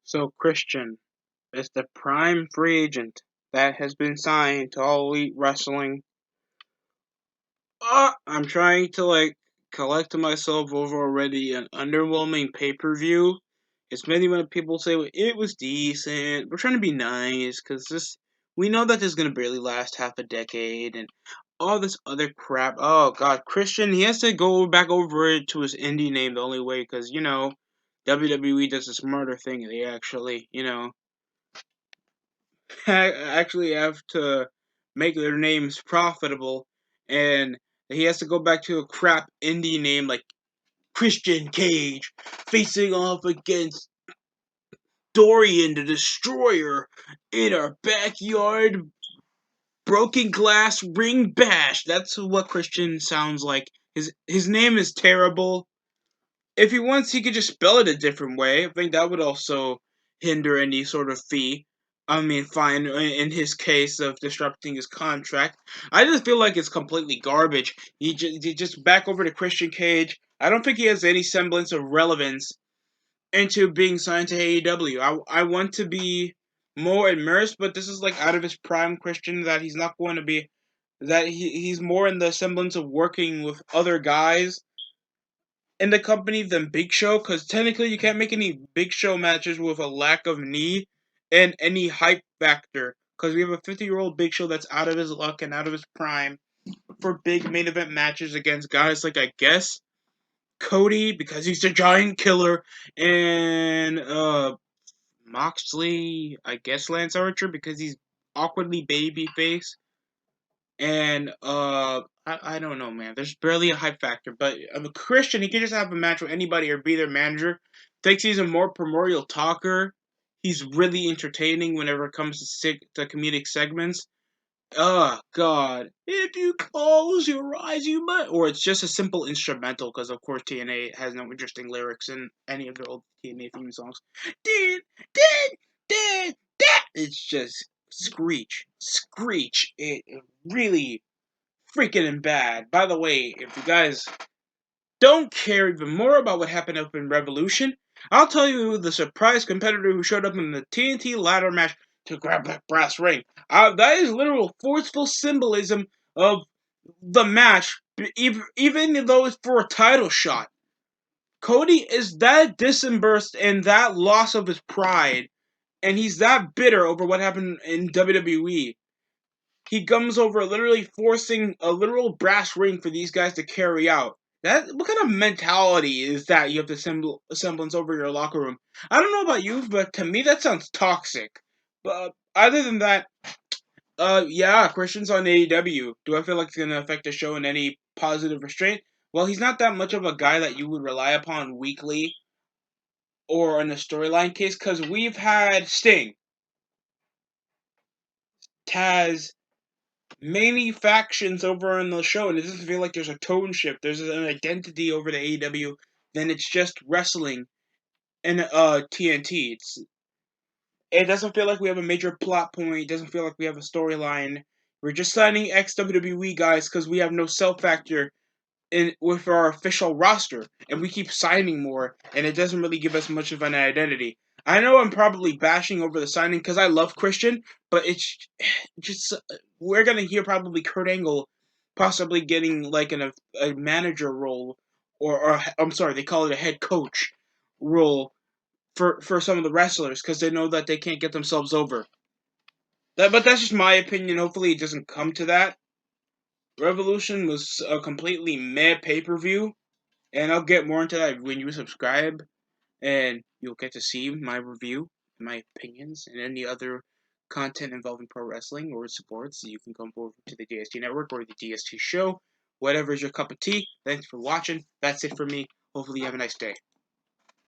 So Christian is the prime free agent that has been signed to All Elite Wrestling. I'm trying to collect myself over already an underwhelming pay-per-view. It's many when people say it was decent. We're trying to be nice because we know that this is gonna barely last half a decade and all this other crap. Oh God, Christian, he has to go back over it to his indie name the only way because WWE does a smarter thing. They actually actually have to make their names profitable, and he has to go back to a crap indie name like Christian Cage facing off against Dorian the Destroyer in our backyard broken glass ring bash. That's what Christian sounds like. His name is terrible. If he wants, he could just spell it a different way. I think that would also hinder any sort of fee. I mean, fine, in his case of disrupting his contract. I just feel like it's completely garbage. He just back over to Christian Cage. I don't think he has any semblance of relevance into being signed to AEW. I want to be more immersed, but this is like out of his prime Christian that he's not going to be. That he's more in the semblance of working with other guys in the company than Big Show, because technically you can't make any Big Show matches with a lack of knee and any hype factor. Because we have a 50-year-old Big Show that's out of his luck and out of his prime for big main event matches against guys like, I guess, Cody, because he's a giant killer, and Moxley, I guess Lance Archer, because he's awkwardly babyface. And I don't know, man. There's barely a hype factor. But a Christian, he can just have a match with anybody or be their manager. Thinks he's a more primordial talker. He's really entertaining whenever it comes to comedic segments. Oh God! If you close your eyes, you might. Or it's just a simple instrumental, because of course TNA has no interesting lyrics in any of the old TNA theme songs. Did, did, did, that. It's just screech. It really freaking bad. By the way, if you guys don't care even more about what happened up in Revolution, I'll tell you the surprise competitor who showed up in the TNT ladder match to grab that brass ring. That is literal forceful symbolism of the match, even though it's for a title shot. Cody is that disemburst and that loss of his pride, and he's that bitter over what happened in WWE. He comes over literally forcing a literal brass ring for these guys to carry out. What kind of mentality is that you have to semblance over your locker room? I don't know about you, but to me that sounds toxic. But other than that, yeah, Christian's on AEW. Do I feel like it's gonna affect the show in any positive restraint? Well, he's not that much of a guy that you would rely upon weekly or in a storyline case, because we've had Sting, Taz, many factions over in the show, and it doesn't feel like there's a tone shift. There's an identity over to AEW. Then it's just wrestling and TNT. It doesn't feel like we have a major plot point. It doesn't feel like we have a storyline. We're just signing ex WWE guys because we have no self factor in with our official roster, and we keep signing more, and it doesn't really give us much of an identity. I know I'm probably bashing over the signing because I love Christian, but it's just we're gonna hear probably Kurt Angle possibly getting like a manager role, or I'm sorry, they call it a head coach role for some of the wrestlers because they know that they can't get themselves over. But that's just my opinion. Hopefully, it doesn't come to that. Revolution was a completely meh pay-per-view. And I'll get more into that when you subscribe, and you'll get to see my review, my opinions, and any other content involving pro wrestling or sports. You can come over to the DST Network or the DST Show, whatever is your cup of tea. Thanks for watching. That's it for me. Hopefully you have a nice day.